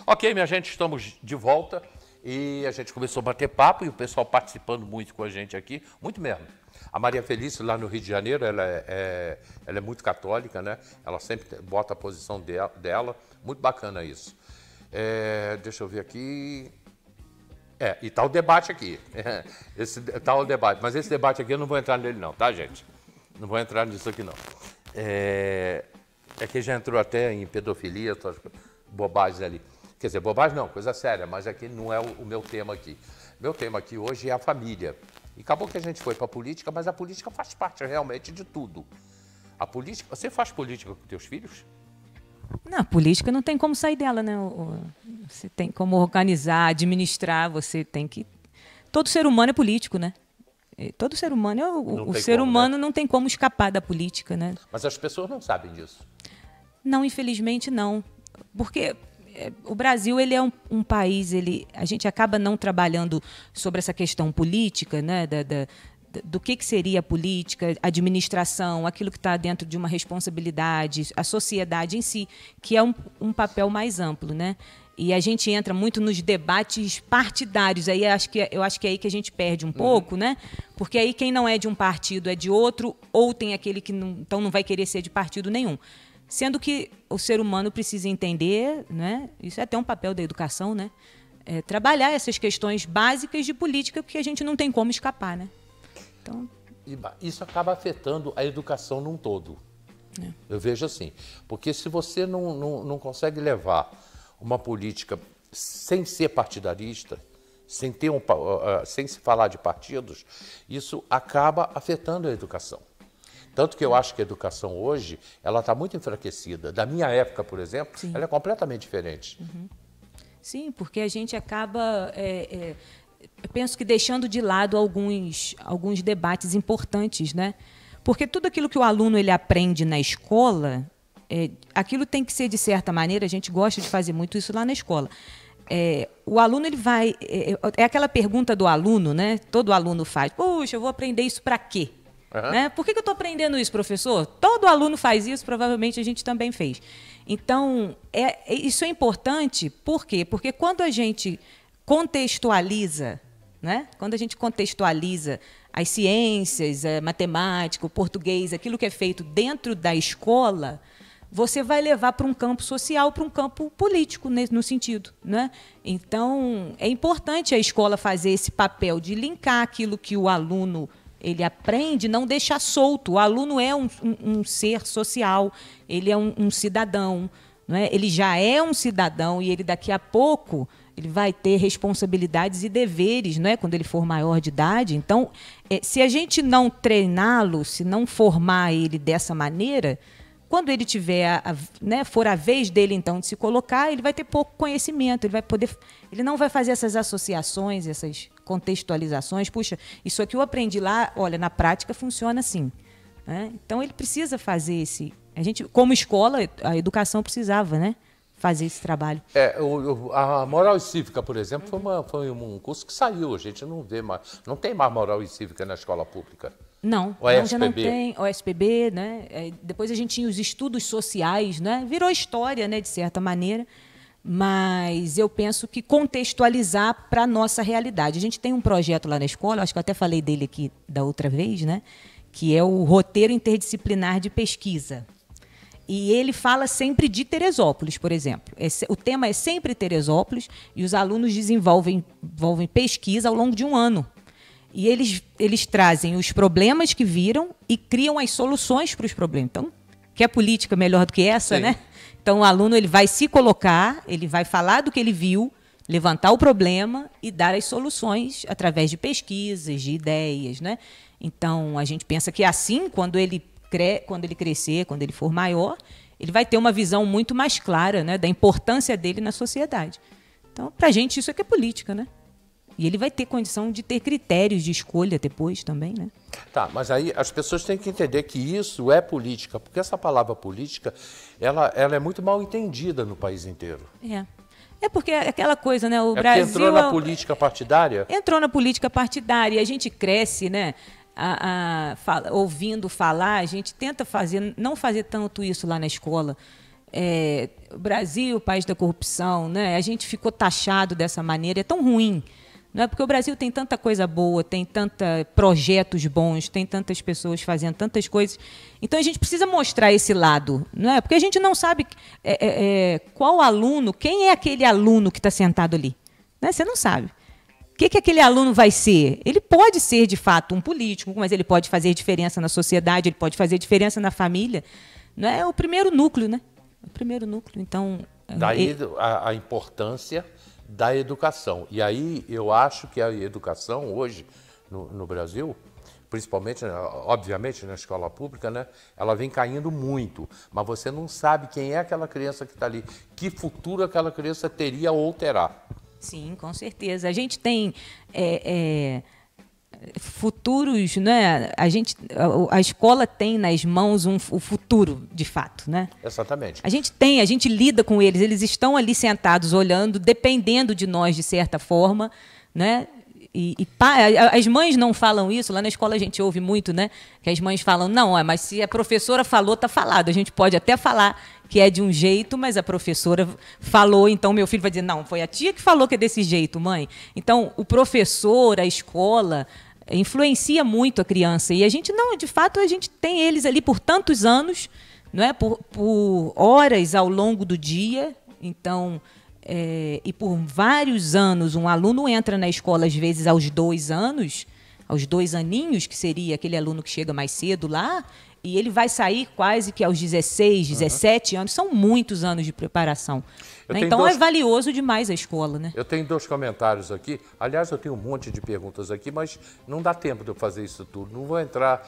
Ok, minha gente, estamos de volta e a gente começou a bater papo e o pessoal participando muito com a gente aqui, muito mesmo. A Maria Felícia, lá no Rio de Janeiro, ela é muito católica, né? Ela sempre bota a posição dela, muito bacana isso. Deixa eu ver aqui... e tá o debate aqui, tá o debate, mas esse debate aqui eu não vou entrar nele não, tá, gente? Não vou entrar nisso aqui não. Que já entrou até em pedofilia, bobagens ali. Quer dizer, bobagem não, coisa séria, mas aqui não é o meu tema aqui. Meu tema aqui hoje é a família. E acabou que a gente foi para a política, mas a política faz parte realmente de tudo. A política, você faz política com teus filhos? Não, a política não tem como sair dela, né? Você tem como organizar, administrar, você tem que... Todo ser humano é político, né? Todo ser humano, o ser humano, né? Não tem como escapar da política, né? Mas as pessoas não sabem disso. Não, infelizmente não. Porque o Brasil, ele é um país, a gente acaba não trabalhando sobre essa questão política, né? Do que seria a política, a administração, aquilo que está dentro de uma responsabilidade, a sociedade em si, que é um papel mais amplo, né? E a gente entra muito nos debates partidários. Aí eu acho que é aí que a gente perde um pouco, né? Porque aí quem não é de um partido é de outro, ou tem aquele que então não vai querer ser de partido nenhum. Sendo que o ser humano precisa entender, né? Isso é até um papel da educação, né? Trabalhar essas questões básicas de política, porque a gente não tem como escapar, né? Então... Isso acaba afetando a educação num todo. Eu vejo assim, porque se você não consegue levar uma política sem ser partidarista, sem se falar de partidos, isso acaba afetando a educação. Tanto que eu acho que a educação hoje, ela está muito enfraquecida. Da minha época, por exemplo, sim, ela é completamente diferente. Sim, porque a gente acaba... eu penso que deixando de lado alguns debates importantes, né? Porque tudo aquilo que o aluno ele aprende na escola, aquilo tem que ser, de certa maneira, a gente gosta de fazer muito isso lá na escola. O aluno ele vai... É aquela pergunta do aluno, né? Todo aluno faz. Puxa, eu vou aprender isso para quê? Né? Por que eu estou aprendendo isso, professor? Todo aluno faz isso, provavelmente a gente também fez. Então, isso é importante, por quê? Porque quando a gente contextualiza, né? Quando a gente contextualiza as ciências, a matemática, o português, aquilo que é feito dentro da escola, você vai levar para um campo social, para um campo político, no sentido, né? Então, é importante a escola fazer esse papel de linkar aquilo que o aluno ele aprende, não deixar solto. O aluno é um ser social, ele é um cidadão, não é? Ele já é um cidadão e ele daqui a pouco ele vai ter responsabilidades e deveres, não é? Quando ele for maior de idade. Então, se a gente não treiná-lo, se não formar ele dessa maneira, quando ele tiver, for a vez dele então de se colocar, ele vai ter pouco conhecimento, ele não vai fazer essas associações, essas contextualizações. Puxa, isso aqui eu aprendi lá, olha, na prática funciona assim, né? Então ele precisa fazer a gente, como escola, a educação precisava, né, fazer esse trabalho. A moral e cívica, por exemplo, foi um curso que saiu, a gente não vê mais, não tem mais moral e cívica na escola pública. Não, já não tem OSPB, né? Depois a gente tinha os estudos sociais, né? Virou história, né, de certa maneira, mas eu penso que contextualizar para a nossa realidade. A gente tem um projeto lá na escola, acho que eu até falei dele aqui da outra vez, né? Que é o Roteiro Interdisciplinar de Pesquisa. E ele fala sempre de Teresópolis, por exemplo. O tema é sempre Teresópolis e os alunos desenvolvem pesquisa ao longo de um ano. E eles trazem os problemas que viram e criam as soluções para os problemas. Então, quer política melhor do que essa, sim, né? Então, o aluno ele vai se colocar, ele vai falar do que ele viu, levantar o problema e dar as soluções através de pesquisas, de ideias, né? Então, a gente pensa que assim, quando ele crescer, quando ele for maior, ele vai ter uma visão muito mais clara, né, da importância dele na sociedade. Então, para a gente, isso aqui é política, né? E ele vai ter condição de ter critérios de escolha depois também, né? Tá, mas aí as pessoas têm que entender que isso é política, porque essa palavra política, ela é muito mal entendida no país inteiro. É porque é aquela coisa, né? O Brasil entrou na política partidária? Entrou na política partidária e a gente cresce, né? Ouvindo falar, a gente tenta não fazer tanto isso lá na escola. o Brasil, país da corrupção, né? A gente ficou taxado dessa maneira, é tão ruim. Não é porque o Brasil tem tanta coisa boa, tem tantos projetos bons, tem tantas pessoas fazendo tantas coisas. Então, a gente precisa mostrar esse lado, não é? Porque a gente não sabe qual aluno, quem é aquele aluno que está sentado ali. Né? Você não sabe. O que aquele aluno vai ser? Ele pode ser, de fato, um político, mas ele pode fazer diferença na sociedade, ele pode fazer diferença na família. Não é o primeiro núcleo, né? O primeiro núcleo. Então, daí a importância da educação. E aí eu acho que a educação hoje no Brasil, principalmente, obviamente, na escola pública, né, ela vem caindo muito, mas você não sabe quem é aquela criança que está ali, que futuro aquela criança teria ou terá. Sim, com certeza. A gente tem futuros, né? A escola tem nas mãos o futuro, de fato, né? Exatamente. A gente lida com eles, eles estão ali sentados olhando, dependendo de nós de certa forma, né? As mães não falam isso, lá na escola a gente ouve muito, né? Que as mães falam, não, mas se a professora falou, está falado. A gente pode até falar que é de um jeito, mas a professora falou, então meu filho vai dizer, não, foi a tia que falou que é desse jeito, mãe. Então, o professor, a escola, influencia muito a criança. E a gente não, de fato, a gente tem eles ali por tantos anos, não é? Por horas ao longo do dia. Então, e por vários anos, um aluno entra na escola, às vezes, aos 2 anos, aos 2 aninhos, que seria aquele aluno que chega mais cedo lá, e ele vai sair quase que aos 16, 17 anos. São muitos anos de preparação. Né? Então, é valioso demais a escola. Né? Eu tenho 2 comentários aqui. Aliás, eu tenho um monte de perguntas aqui, mas não dá tempo de eu fazer isso tudo. Não vou entrar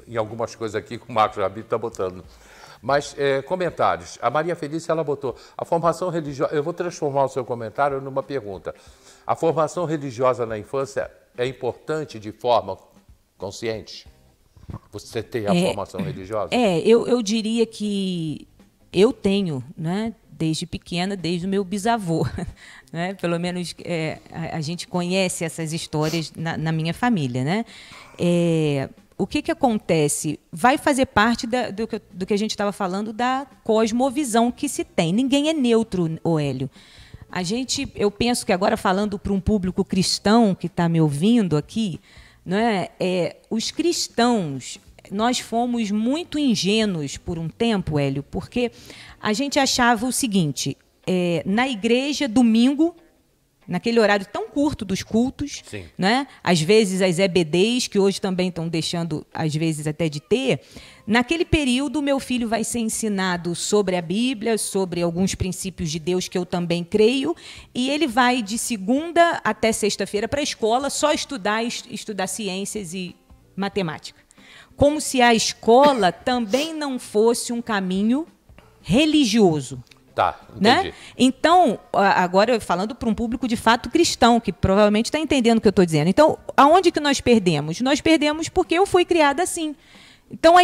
em algumas coisas aqui que o Marcos Rabito está botando. Mas, comentários. A Maria Felícia, ela botou, a formação religiosa... Eu vou transformar o seu comentário numa pergunta. A formação religiosa na infância é importante de forma consciente? Você tem a formação religiosa? Eu diria que eu tenho, né, desde pequena, desde o meu bisavô. Né? Pelo menos a gente conhece essas histórias na minha família. Né? O que acontece? Vai fazer parte do que a gente estava falando da cosmovisão que se tem. Ninguém é neutro, Hélio. Eu penso que agora, falando para um público cristão que está me ouvindo aqui, né, os cristãos, nós fomos muito ingênuos por um tempo, Hélio, porque a gente achava o seguinte, na igreja, domingo, naquele horário tão curto dos cultos, né? Às vezes as EBDs, que hoje também estão deixando, às vezes, até de ter, naquele período, meu filho vai ser ensinado sobre a Bíblia, sobre alguns princípios de Deus que eu também creio, e ele vai de segunda até sexta-feira para a escola só estudar ciências e matemática. Como se a escola também não fosse um caminho religioso. Tá, entendi. Né? Então, agora falando para um público de fato cristão, que provavelmente está entendendo o que eu estou dizendo. Então, aonde que nós perdemos? Nós perdemos porque eu fui criada assim. Então,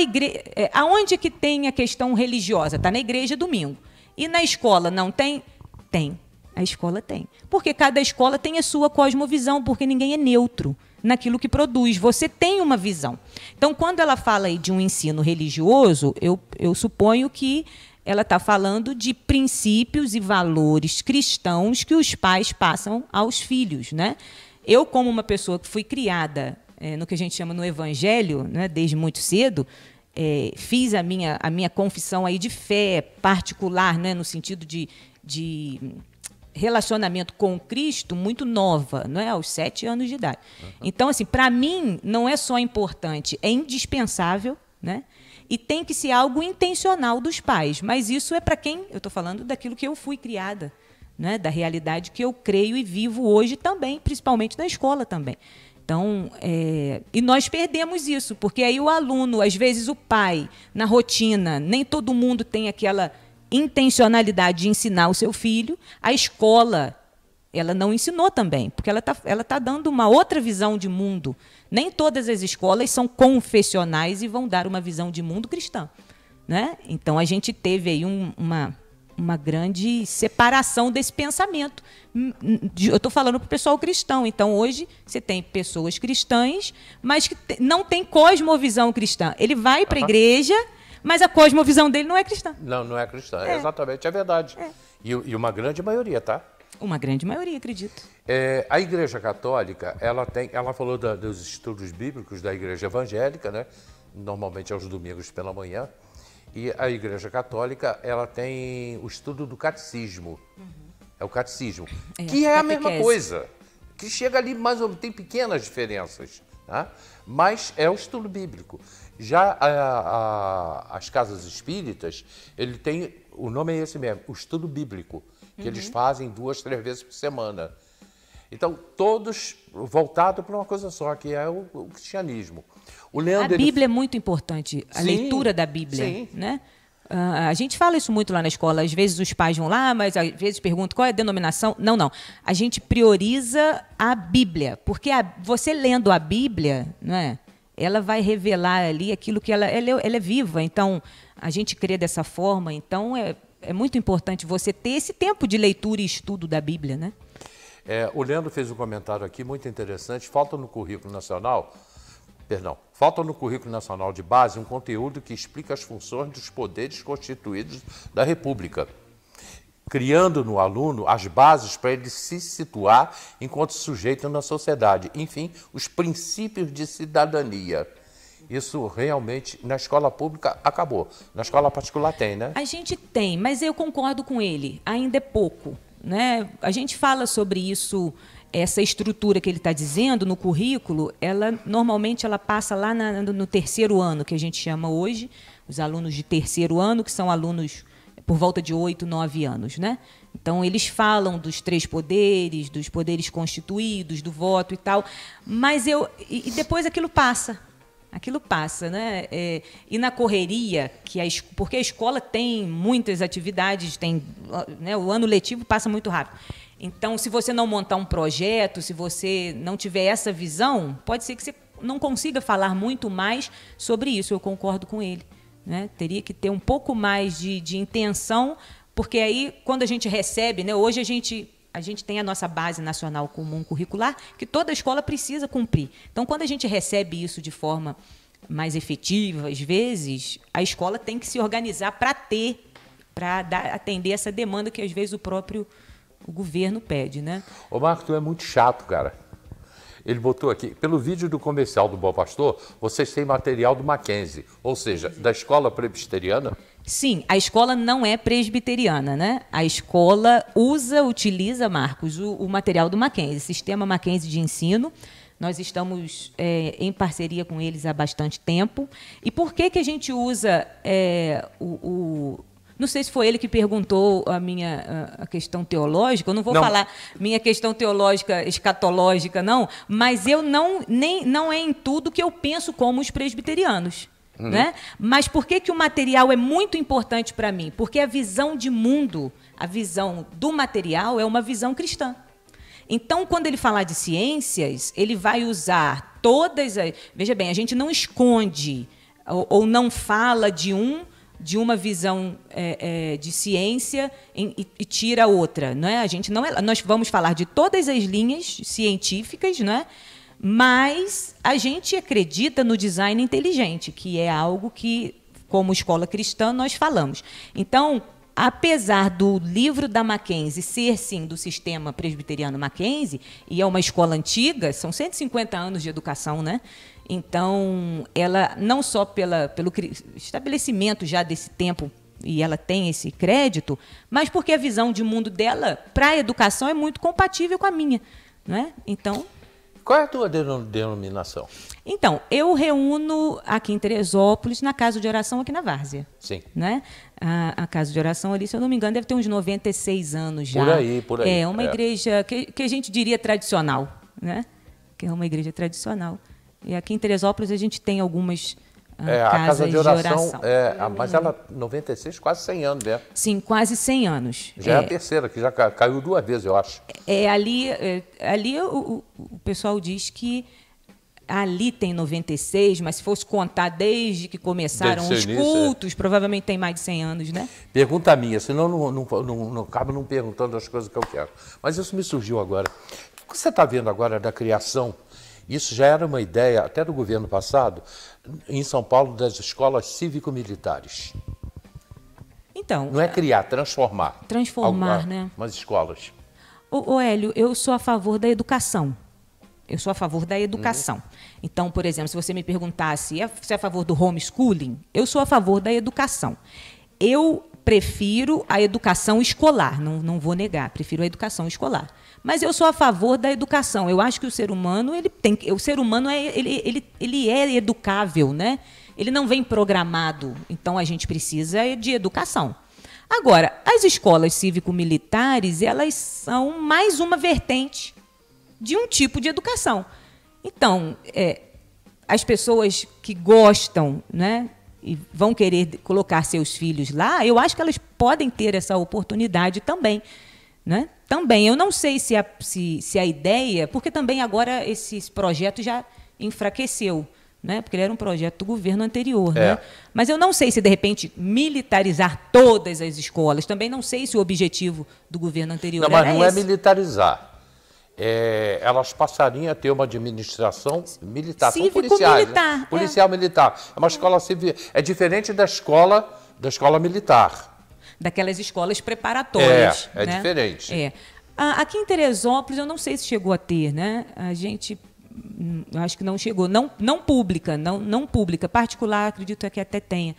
aonde que tem a questão religiosa? Está na igreja domingo. E na escola não tem? Tem. A escola tem. Porque cada escola tem a sua cosmovisão, porque ninguém é neutro naquilo que produz. Você tem uma visão. Então, quando ela fala aí de um ensino religioso, eu suponho que ela está falando de princípios e valores cristãos que os pais passam aos filhos. Né? Eu, como uma pessoa que fui criada no que a gente chama no Evangelho, né, desde muito cedo, fiz a minha confissão aí de fé particular, né, no sentido de relacionamento com Cristo muito nova, não é? Aos 7 anos de idade. Então, assim, para mim, não é só importante, é indispensável, né? E tem que ser algo intencional dos pais. Mas isso é para quem... Eu estou falando daquilo que eu fui criada, né? Da realidade que eu creio e vivo hoje também, principalmente na escola também. Então, e nós perdemos isso, porque aí o aluno, às vezes o pai, na rotina, nem todo mundo tem aquela intencionalidade de ensinar o seu filho. A escola, ela não ensinou também, porque ela tá dando uma outra visão de mundo. Nem todas as escolas são confessionais e vão dar uma visão de mundo cristã. Né? Então, a gente teve aí uma grande separação desse pensamento. Eu estou falando para o pessoal cristão. Então, hoje, você tem pessoas cristãs, mas que não tem cosmovisão cristã. Ele vai para a igreja, mas a cosmovisão dele não é cristã. Não, não é cristã, exatamente, é verdade. E uma grande maioria, tá? Uma grande maioria, acredito. A Igreja Católica, ela falou dos estudos bíblicos da Igreja Evangélica, né? Normalmente aos domingos pela manhã. E a Igreja Católica, ela tem o estudo do catecismo. É o catecismo, que é a mesma coisa. Que chega ali, mais ou menos, tem pequenas diferenças, tá? Mas é o estudo bíblico. Já as casas espíritas, ele tem, o nome é esse mesmo, o estudo bíblico, que eles fazem 2, 3 vezes por semana. Então, todos voltados para uma coisa só, que é o cristianismo. O Leandro, a Bíblia é muito importante, a leitura da Bíblia, né? A gente fala isso muito lá na escola. Às vezes os pais vão lá, mas às vezes perguntam qual é a denominação. Não, não. A gente prioriza a Bíblia, porque você lendo a Bíblia, né, ela vai revelar ali aquilo que ela é viva. Então, a gente crê dessa forma. Então, é muito importante você ter esse tempo de leitura e estudo da Bíblia, né? O Leandro fez um comentário aqui muito interessante. Falta no currículo nacional de base um conteúdo que explica as funções dos poderes constituídos da República, criando no aluno as bases para ele se situar enquanto sujeito na sociedade. Enfim, os princípios de cidadania. Isso realmente, na escola pública, acabou. Na escola particular tem, né? A gente tem, mas eu concordo com ele. Ainda é pouco, né? A gente fala sobre isso, essa estrutura que ele está dizendo no currículo, normalmente ela passa lá no terceiro ano, que a gente chama hoje, os alunos de terceiro ano, que são alunos por volta de 8, 9 anos, né? Então, eles falam dos 3 poderes, dos poderes constituídos, do voto e tal, mas e depois aquilo passa. Aquilo passa, né? E na correria, porque a escola tem muitas atividades, né, o ano letivo passa muito rápido. Então, se você não montar um projeto, se você não tiver essa visão, pode ser que você não consiga falar muito mais sobre isso. Eu concordo com ele, né? Teria que ter um pouco mais de intenção, porque aí, quando a gente recebe, né, hoje a gente tem a nossa base nacional comum curricular, que toda escola precisa cumprir. Então, quando a gente recebe isso de forma mais efetiva, às vezes, a escola tem que se organizar para atender essa demanda que, às vezes, o governo pede, né? Ô, Marco, tu é muito chato, cara. Ele botou aqui, pelo vídeo do comercial do Bom Pastor, vocês têm material do Mackenzie, ou seja, da escola presbiteriana? Sim, a escola não é presbiteriana, né? A escola utiliza, Marcos, o material do Mackenzie, Sistema Mackenzie de Ensino. Nós estamos em parceria com eles há bastante tempo. E por que a gente usa não sei se foi ele que perguntou a questão teológica, eu não vou falar minha questão teológica, escatológica, não, mas não é em tudo que eu penso como os presbiterianos. Né? Mas por que o material é muito importante para mim? Porque a visão de mundo, a visão do material é uma visão cristã. Então, quando ele falar de ciências, ele vai usar todas as... Veja bem, a gente não esconde ou não fala de uma visão de ciência e tira outra. Não é? Nós vamos falar de todas as linhas científicas, não é? Mas a gente acredita no design inteligente, que é algo que, como escola cristã, nós falamos. Então, apesar do livro da Mackenzie ser, sim, do sistema presbiteriano Mackenzie, e é uma escola antiga, são 150 anos de educação, né? Então, ela, não só pelo estabelecimento já desse tempo, e ela tem esse crédito, mas porque a visão de mundo dela para a educação é muito compatível com a minha, não é? Então... Qual é a tua denominação? Então, eu reúno aqui em Teresópolis, na Casa de Oração aqui na Várzea. Sim. Né? A Casa de Oração ali, se eu não me engano, deve ter uns 96 anos já. Por aí. É uma igreja que a gente diria tradicional, né? Que é uma igreja tradicional. E aqui em Teresópolis a gente tem algumas a Casa de Oração. Mas ela, 96, quase 100 anos, né? Sim, quase 100 anos. Já é a terceira, que já caiu 2 vezes, eu acho. Ali o pessoal diz que ali tem 96, mas se fosse contar desde que começaram os cultos, provavelmente tem mais de 100 anos, né? Pergunta minha, senão não acaba não perguntando as coisas que eu quero. Mas isso me surgiu agora. O que você está vendo agora da criação Isso já era uma ideia, até do governo passado, em São Paulo, das escolas cívico-militares. Então, não é criar, transformar. Transformar, né? Umas escolas. Ô Hélio, eu sou a favor da educação. Eu sou a favor da educação. Então, por exemplo, se você me perguntasse se é a favor do homeschooling, eu sou a favor da educação. Eu prefiro a educação escolar, não vou negar, prefiro a educação escolar. Mas eu sou a favor da educação. Eu acho que o ser humano, ele é educável, né? Ele não vem programado, então a gente precisa de educação. Agora, as escolas cívico-militares, elas são mais uma vertente de um tipo de educação. Então, as pessoas que gostam, né, e vão querer colocar seus filhos lá, eu acho que elas podem ter essa oportunidade também. Né? Também, eu não sei se a ideia, porque também agora esse projeto já enfraqueceu, né? Porque ele era um projeto do governo anterior. Né? Mas eu não sei se, de repente, militarizar todas as escolas. Também não sei se o objetivo do governo anterior era esse. Não, mas não é militarizar. Elas passariam a ter uma administração militar. São policiais, militar. Né? Policial militar. É uma escola civil. É diferente da escola militar. Daquelas escolas preparatórias. É né? diferente. Aqui em Teresópolis, eu não sei se chegou a ter, né? A gente, eu acho que não chegou. Não pública, não pública. Particular, acredito que até tenha.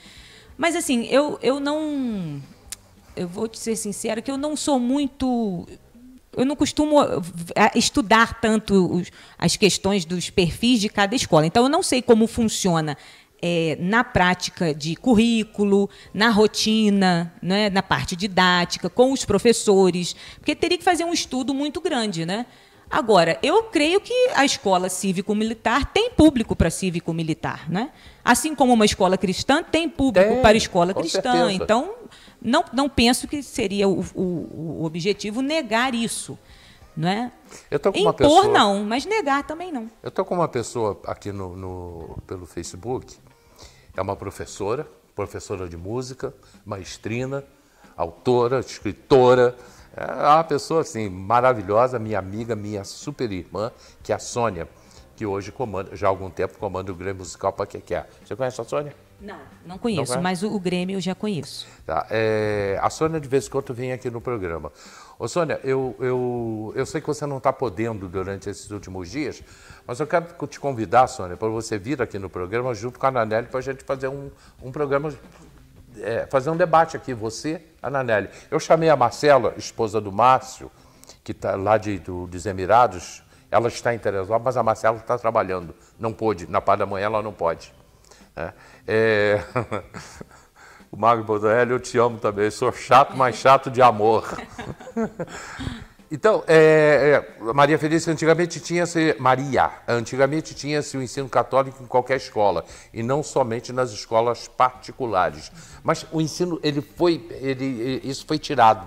Mas, assim, eu não... Eu vou te ser sincera que eu não sou muito... Eu não costumo estudar tanto as questões dos perfis de cada escola. Então, eu não sei como funciona na prática de currículo, na rotina, né, na parte didática, com os professores, porque teria que fazer um estudo muito grande. Né? Agora, eu creio que a escola cívico-militar tem público para cívico-militar. Né? Assim como uma escola cristã tem público para escola cristã. Certeza. Então, não penso que seria o objetivo negar isso. Não é? Eu tô com Impor, uma pessoa, não, mas negar também não. Eu estou com uma pessoa aqui pelo Facebook, é uma professora de música, maestrina, autora, escritora, é uma pessoa assim, maravilhosa, minha amiga, minha super irmã, que é a Sônia, que hoje já há algum tempo comanda o Grêmio Musical Paquequé. Você conhece a Sônia? Não conheço, mas o Grêmio eu já conheço. Tá. A Sônia, de vez em quando, vem aqui no programa. Ô, Sônia, eu sei que você não está podendo durante esses últimos dias, mas eu quero te convidar, Sônia, para você vir aqui no programa junto com a Ananelli para a gente fazer um programa, fazer um debate aqui, você, a Ananelli. Eu chamei a Marcela, esposa do Márcio, que está lá dos Emirados, ela está em Teresópolis, mas a Marcela está trabalhando, não pôde, na parte da manhã ela não pode. O Magno Bodoelli, eu te amo também, sou chato, mas chato de amor. Então, Maria Felícia, antigamente tinha-se o ensino católico em qualquer escola, e não somente nas escolas particulares. Mas o ensino, isso foi tirado.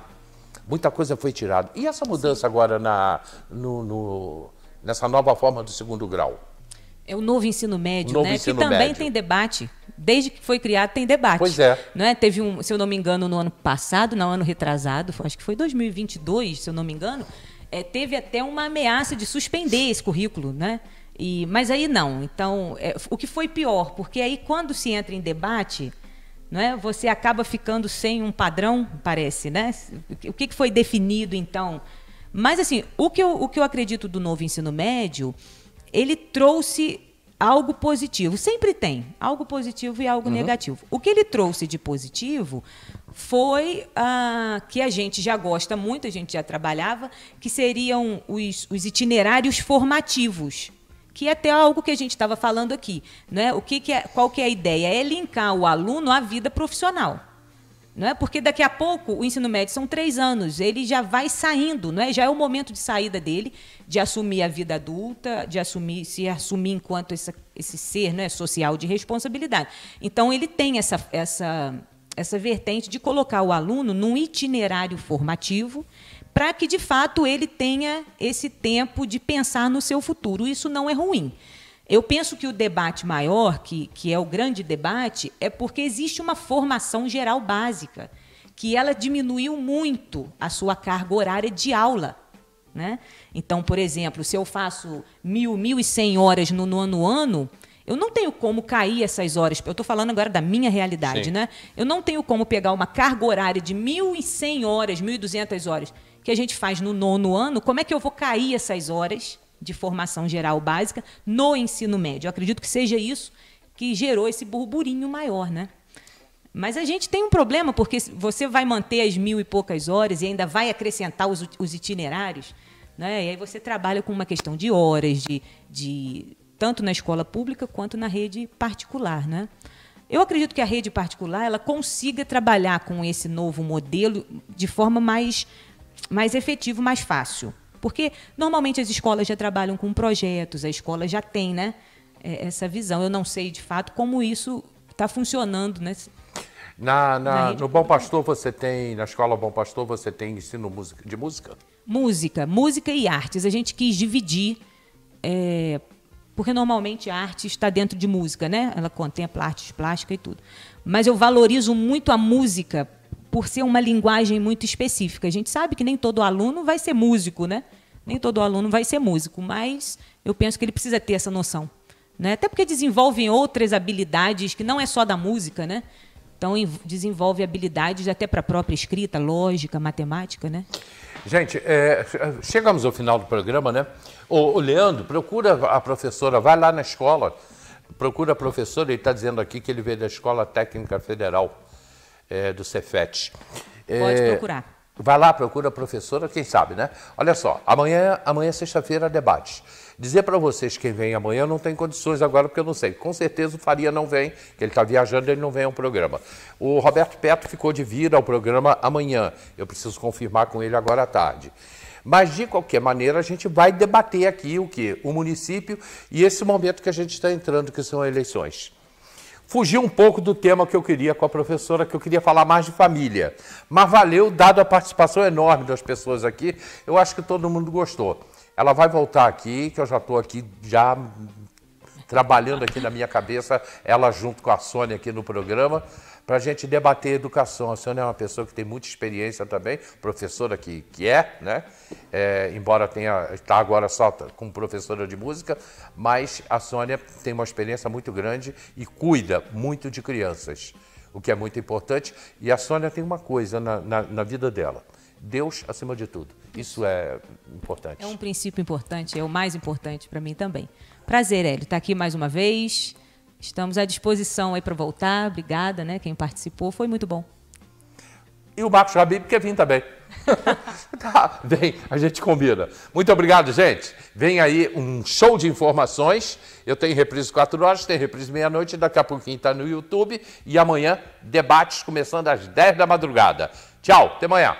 Muita coisa foi tirada. E essa mudança agora nessa nova forma do segundo grau? É o novo ensino médio, né? Que também tem debate. Desde que foi criado, tem debate. Pois é. Não é? Teve se eu não me engano, no ano passado, no ano retrasado, acho que foi 2022, se eu não me engano, teve até uma ameaça de suspender esse currículo, né? Mas aí não. Então, o que foi pior, porque aí quando se entra em debate, não é? Você acaba ficando sem um padrão, parece, né? O que foi definido, então? Mas, assim, o que eu acredito do novo ensino médio, ele trouxe algo positivo. Sempre tem algo positivo e algo negativo. O que ele trouxe de positivo foi que a gente já gosta muito, a gente já trabalhava, que seriam os itinerários formativos, que é até algo que a gente estava falando aqui. Né? Qual que é a ideia? É linkar o aluno à vida profissional. Não é? Porque daqui a pouco o ensino médio são 3 anos, ele já vai saindo, não é? Já é o momento de saída dele, de assumir a vida adulta, de se assumir enquanto esse ser, não é, social de responsabilidade. Então, ele tem essa vertente de colocar o aluno num itinerário formativo para que, de fato, ele tenha esse tempo de pensar no seu futuro. Isso não é ruim. Eu penso que o debate maior, que é o grande debate, é porque existe uma formação geral básica, que ela diminuiu muito a sua carga horária de aula. né? Então, por exemplo, se eu faço 1.100 horas no nono ano, eu não tenho como cair essas horas. Eu estou falando agora da minha realidade, Sim. né? Eu não tenho como pegar uma carga horária de 1.100 horas, 1.200 horas, que a gente faz no nono ano. Como é que eu vou cair essas horas de formação geral básica no ensino médio? Eu acredito que seja isso que gerou esse burburinho maior, né? Mas a gente tem um problema, porque você vai manter as 1.000 e poucas horas e ainda vai acrescentar os itinerários, né? E aí você trabalha com uma questão de horas, tanto na escola pública quanto na rede particular, né? Eu acredito que a rede particular ela consiga trabalhar com esse novo modelo de forma mais efetiva, mais fácil. Porque, normalmente, as escolas já trabalham com projetos, a escola já tem, né, essa visão. Eu não sei, de fato, como isso está funcionando, né? No Bom Pastor você tem, na Escola Bom Pastor você tem ensino de música? Música e artes. A gente quis dividir, porque normalmente a arte está dentro de música, né? Ela contempla artes plásticas e tudo. Mas eu valorizo muito a música por ser uma linguagem muito específica. A gente sabe que nem todo aluno vai ser músico, né? Nem todo aluno vai ser músico, mas eu penso que ele precisa ter essa noção, né? Até porque desenvolvem outras habilidades que não é só da música, né? Então, desenvolve habilidades até para a própria escrita, lógica, matemática, né? Gente, chegamos ao final do programa, né? O Leandro, procura a professora, vai lá na escola, procura a professora, ele está dizendo aqui que ele veio da Escola Técnica Federal, do Cefet. Pode procurar. Vai lá, procura a professora, quem sabe, né? Olha só, amanhã sexta-feira, debates. Dizer para vocês quem vem amanhã não tem condições agora, porque eu não sei. Com certeza o Faria não vem, que ele está viajando, ele não vem ao programa. O Roberto Petro ficou de vir ao programa amanhã. Eu preciso confirmar com ele agora à tarde. Mas, de qualquer maneira, a gente vai debater aqui o quê? O município e esse momento que a gente está entrando, que são eleições. Fugi um pouco do tema que eu queria com a professora, que eu queria falar mais de família. Mas valeu, dado a participação enorme das pessoas aqui, eu acho que todo mundo gostou. Ela vai voltar aqui, que eu já estou aqui, já trabalhando aqui na minha cabeça, ela junto com a Sônia aqui no programa, para a gente debater educação. A Sônia é uma pessoa que tem muita experiência também, professora que né? Embora está agora só como professora de música, mas a Sônia tem uma experiência muito grande e cuida muito de crianças, o que é muito importante. E a Sônia tem uma coisa na vida dela: Deus acima de tudo. Isso é importante. É um princípio importante, é o mais importante para mim também. Prazer, Hélio, estar aqui mais uma vez. Estamos à disposição aí para voltar. Obrigada, né? Quem participou, foi muito bom. E o Marcos Habib quer vir também. Tá, vem, a gente combina. Muito obrigado, gente. Vem aí um show de informações. Eu tenho reprise 4 horas, tem reprise meia-noite, daqui a pouquinho está no YouTube. E amanhã, debates começando às 10 da madrugada. Tchau, até amanhã.